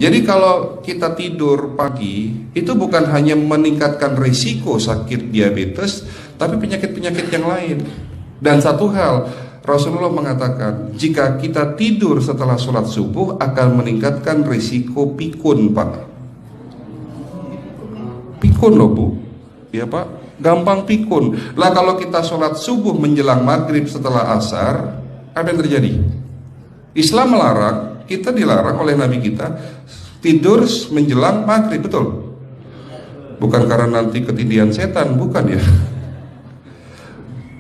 Jadi kalau kita tidur pagi, itu bukan hanya meningkatkan risiko sakit diabetes, tapi penyakit-penyakit yang lain. Dan satu hal, Rasulullah mengatakan, jika kita tidur setelah sholat subuh akan meningkatkan risiko pikun, Pak. Pikun loh, Bu. Ya, Pak. Gampang pikun. Lah kalau kita sholat subuh menjelang maghrib setelah asar, apa yang terjadi? Islam melarang, kita dilarang oleh Nabi kita tidur menjelang maghrib, betul? Bukan karena nanti ketindihan setan, bukan ya.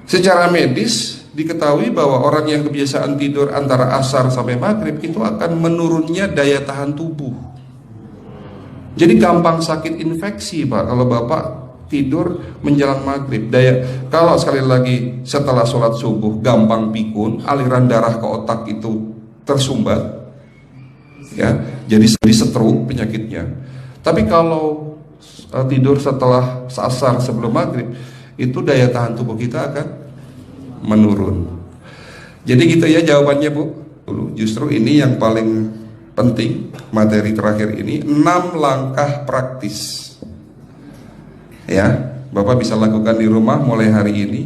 Secara medis diketahui bahwa orang yang kebiasaan tidur antara asar sampai maghrib itu akan menurunnya daya tahan tubuh. Jadi gampang sakit infeksi, Pak, kalau Bapak tidur menjelang maghrib. Kalau sekali lagi setelah sholat subuh gampang pikun, aliran darah ke otak itu tersumbat, ya, jadi stroke penyakitnya. Tapi kalau tidur setelah asar sebelum maghrib, itu daya tahan tubuh kita akan menurun. Jadi gitu ya jawabannya, Bu. Justru ini yang paling penting, materi terakhir ini 6 langkah praktis. Ya, Bapak bisa lakukan di rumah mulai hari ini.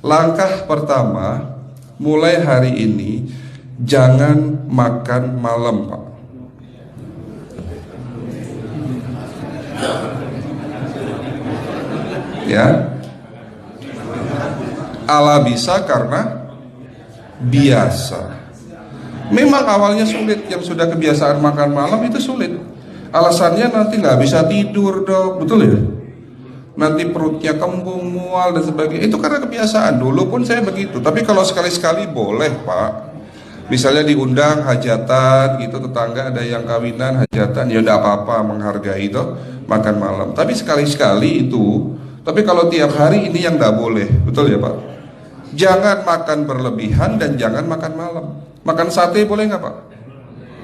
Langkah pertama, mulai hari ini jangan makan malam, Pak. Ya, ala bisa karena biasa. Memang awalnya sulit, yang sudah kebiasaan makan malam itu sulit. Alasannya nanti nggak bisa tidur, Dok, betul ya? Nanti perutnya kembung, mual dan sebagainya. Itu karena kebiasaan. Dulu pun saya begitu. Tapi kalau sekali-sekali boleh, Pak. Misalnya diundang hajatan gitu, tetangga ada yang kawinan, hajatan, ya udah apa-apa, menghargai itu makan malam. Tapi sekali-sekali itu. Tapi kalau tiap hari ini yang nggak boleh, betul ya, Pak? Jangan makan berlebihan dan jangan makan malam. Makan sate boleh nggak, Pak?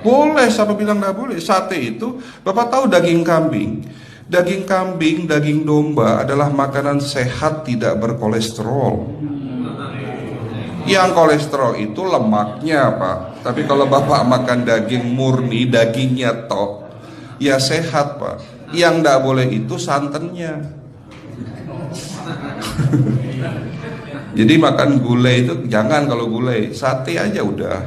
Boleh, siapa bilang nggak boleh? Sate itu, Bapak tahu daging kambing. Daging kambing, daging domba adalah makanan sehat, tidak berkolesterol. Yang kolesterol itu lemaknya, Pak. Tapi kalau Bapak makan daging murni, dagingnya tok, ya sehat, Pak. Yang nggak boleh itu santannya. Jadi makan gulai itu jangan, kalau gulai, sate aja udah.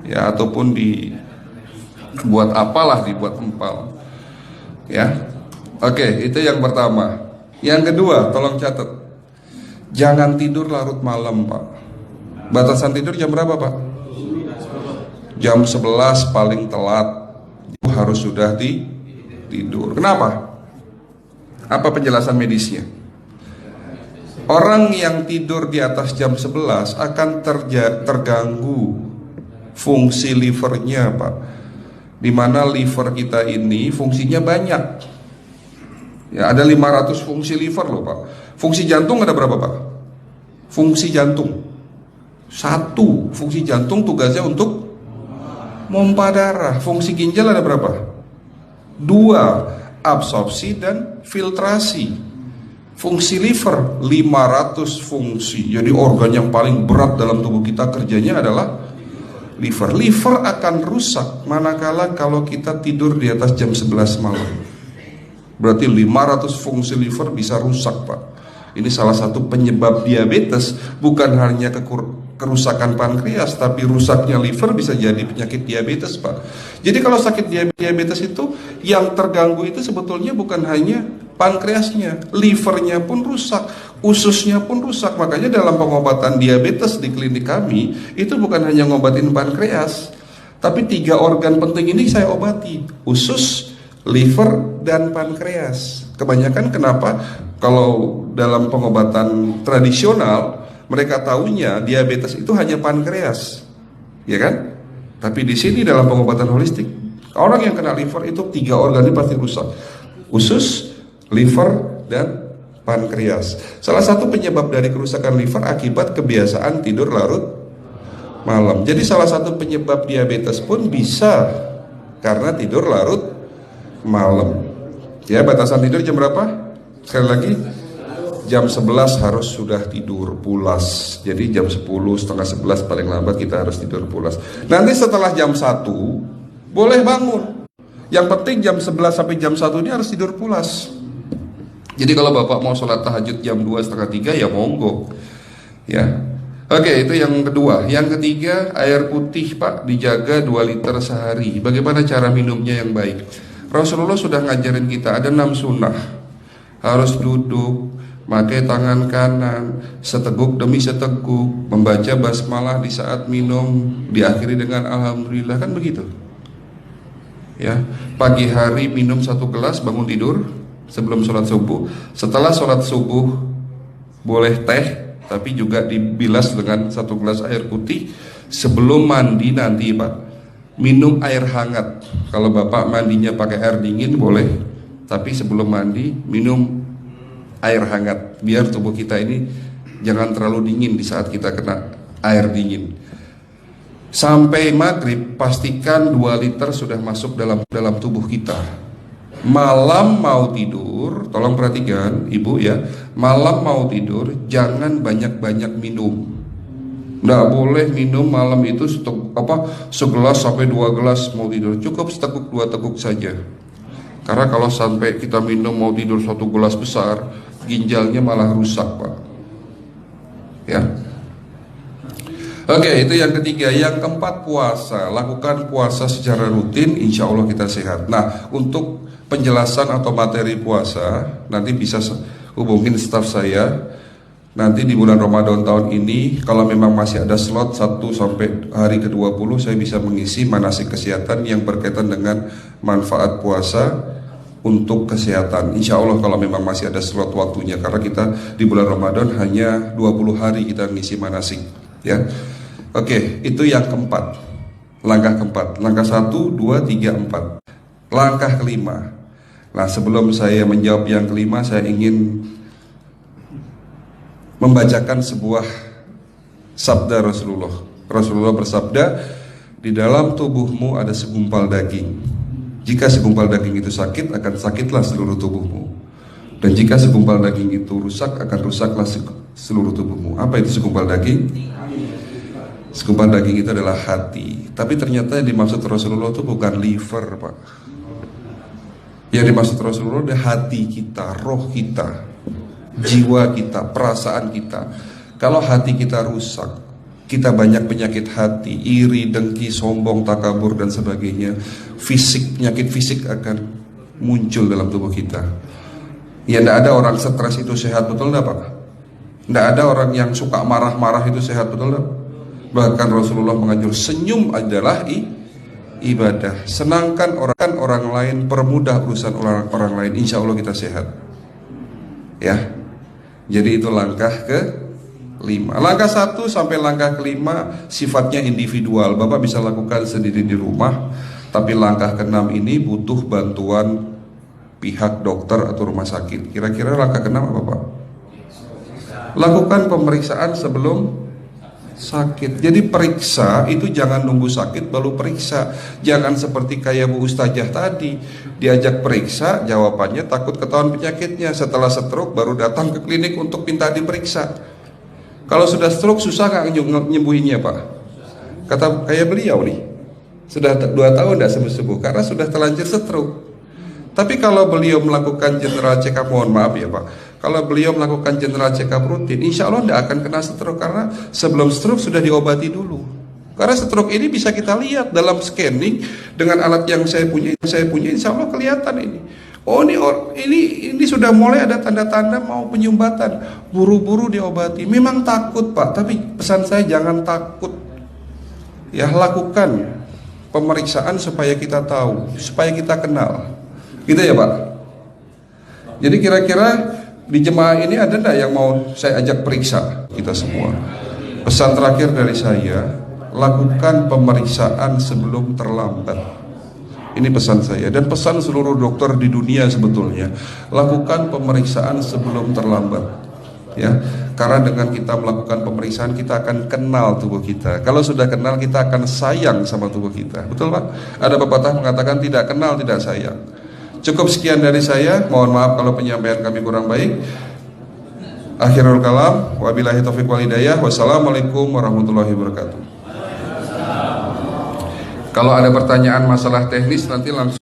Ya, ataupun dibuat apalah, dibuat empal. Ya. Oke, itu yang pertama. Yang kedua, tolong catat. Jangan tidur larut malam, Pak. Batasan tidur jam berapa, Pak? Jam 11 paling telat. Harus sudah tidur. Kenapa? Apa penjelasan medisnya? Orang yang tidur di atas jam 11 akan terganggu fungsi livernya, Pak. Dimana liver kita ini fungsinya banyak. Ya, ada 500 fungsi liver loh, Pak. Fungsi jantung ada berapa, Pak? Fungsi jantung 1. Fungsi jantung tugasnya untuk mompa darah. Fungsi ginjal ada berapa? 2. Absorpsi dan filtrasi. Fungsi liver 500 fungsi. Jadi organ yang paling berat dalam tubuh kita kerjanya adalah liver. Liver akan rusak manakala kalau kita tidur di atas jam 11 malam. Berarti 500 fungsi liver bisa rusak, Pak. Ini salah satu penyebab diabetes. Bukan hanya kerusakan pankreas, tapi rusaknya liver bisa jadi penyakit diabetes, Pak. Jadi kalau sakit diabetes itu, yang terganggu itu sebetulnya bukan hanya pankreasnya, livernya pun rusak, ususnya pun rusak. Makanya dalam pengobatan diabetes di klinik kami, itu bukan hanya ngobatin pankreas, tapi 3 organ penting ini saya obati: usus, liver, dan pankreas. Kebanyakan kenapa? Kalau dalam pengobatan tradisional, mereka tahunya diabetes itu hanya pankreas, ya kan? Tapi di sini dalam pengobatan holistik, orang yang kena liver itu 3 organ ini pasti rusak: usus, liver, dan pankreas. Salah satu penyebab dari kerusakan liver akibat kebiasaan tidur larut malam. Jadi salah satu penyebab diabetes pun bisa karena tidur larut malam. Ya, batasan tidur jam berapa? Sekali lagi, jam 11 harus sudah tidur pulas. Jadi jam 10, setengah 11 paling lambat kita harus tidur pulas. Nanti setelah jam 1 boleh bangun. Yang penting jam 11 sampai jam 1 ini harus tidur pulas. Jadi kalau Bapak mau sholat tahajud jam 2 setengah 3 ya monggo. Ya. Oke, itu yang kedua. Yang ketiga, air putih Pak dijaga 2 liter sehari. Bagaimana cara minumnya yang baik? Rasulullah sudah ngajarin kita ada 6 sunnah. Harus duduk, pakai tangan kanan, seteguk demi seteguk, membaca basmalah di saat minum, diakhiri dengan alhamdulillah, kan begitu. Ya, pagi hari minum 1 gelas bangun tidur sebelum sholat subuh. Setelah sholat subuh boleh teh, tapi juga dibilas dengan 1 gelas air putih. Sebelum mandi nanti Pak, minum air hangat. Kalau Bapak mandinya pakai air dingin boleh, tapi sebelum mandi minum air hangat, biar tubuh kita ini jangan terlalu dingin di saat kita kena air dingin. Sampai maghrib pastikan 2 liter sudah masuk dalam tubuh kita. Malam mau tidur, tolong perhatikan Ibu ya, malam mau tidur jangan banyak-banyak minum. Nggak boleh minum malam itu segelas sampai 2 gelas mau tidur. Cukup seteguk 2 teguk saja. Karena kalau sampai kita minum mau tidur 1 gelas besar, ginjalnya malah rusak Pak. Ya. Oke, itu yang ketiga. Yang keempat, puasa. Lakukan puasa secara rutin, insya Allah kita sehat. Nah, untuk penjelasan atau materi puasa nanti bisa hubungin staf saya. Nanti di bulan Ramadan tahun ini, kalau memang masih ada slot 1 sampai hari ke-20, saya bisa mengisi manasik kesehatan yang berkaitan dengan manfaat puasa untuk kesehatan. Insya Allah kalau memang masih ada slot waktunya, karena kita di bulan Ramadan hanya 20 hari kita ngisi manasik. Ya, oke, itu yang keempat. Langkah keempat. Langkah 1, 2, 3, 4. Langkah kelima. Nah, sebelum saya menjawab yang kelima, saya ingin membacakan sebuah sabda Rasulullah. Rasulullah bersabda, di dalam tubuhmu ada segumpal daging. Jika segumpal daging itu sakit, akan sakitlah seluruh tubuhmu. Dan jika segumpal daging itu rusak, akan rusaklah seluruh tubuhmu. Apa itu segumpal daging? Segumpal daging itu adalah hati. Tapi ternyata yang dimaksud Rasulullah itu bukan liver Pak. Yang dimaksud Rasulullah adalah hati kita, roh kita, jiwa kita, perasaan kita. Kalau hati kita rusak, kita banyak penyakit hati, iri, dengki, sombong, takabur dan sebagainya. Penyakit fisik akan muncul dalam tubuh kita. Ya, tidak ada orang stres itu sehat, betul enggak Pak? Tidak ada orang yang suka marah-marah itu sehat, betul enggak? Bahkan Rasulullah mengajar senyum adalah ibadah. Senangkan orang lain, permudah urusan orang lain, insya Allah kita sehat. Ya, jadi itu langkah ke-5. Langkah 1 sampai langkah ke-5 sifatnya individual. Bapak bisa lakukan sendiri di rumah. Tapi langkah ke-6 ini butuh bantuan pihak dokter atau rumah sakit. Kira-kira langkah ke-6 apa Pak? Lakukan pemeriksaan sebelum sakit. Jadi periksa itu jangan nunggu sakit baru periksa. Jangan seperti kayak Bu Ustazah tadi, diajak periksa, jawabannya takut ketahuan penyakitnya. Setelah stroke baru datang ke klinik untuk minta diperiksa. Kalau sudah stroke susah nggak nyembuhinnya Pak? Kata kayak beliau nih, sudah 2 tahun tidak sembuh-sembuh karena sudah terlanjur stroke. Tapi kalau beliau melakukan general check up, mohon maaf ya Pak, kalau beliau melakukan general check up rutin, insya Allah tidak akan kena stroke, karena sebelum stroke sudah diobati dulu. Karena stroke ini bisa kita lihat dalam scanning dengan alat yang saya punya, insya Allah kelihatan ini. Oh, ini sudah mulai ada tanda-tanda mau penyumbatan, buru-buru diobati. Memang takut Pak, tapi pesan saya jangan takut. Ya, lakukan pemeriksaan supaya kita tahu, supaya kita kenal. Gitu ya Pak. Jadi kira-kira di jemaah ini ada enggak yang mau saya ajak periksa kita semua? Pesan terakhir dari saya, lakukan pemeriksaan sebelum terlambat. Ini pesan saya dan pesan seluruh dokter di dunia sebetulnya. Lakukan pemeriksaan sebelum terlambat. Ya, karena dengan kita melakukan pemeriksaan kita akan kenal tubuh kita. Kalau sudah kenal kita akan sayang sama tubuh kita. Betul Pak? Ada pepatah mengatakan tidak kenal tidak sayang. Cukup sekian dari saya. Mohon maaf kalau penyampaian kami kurang baik. Akhirul kalam, wabillahi taufiq wal hidayah. Wassalamualaikum warahmatullahi wabarakatuh. Kalau ada pertanyaan masalah teknis nanti langsung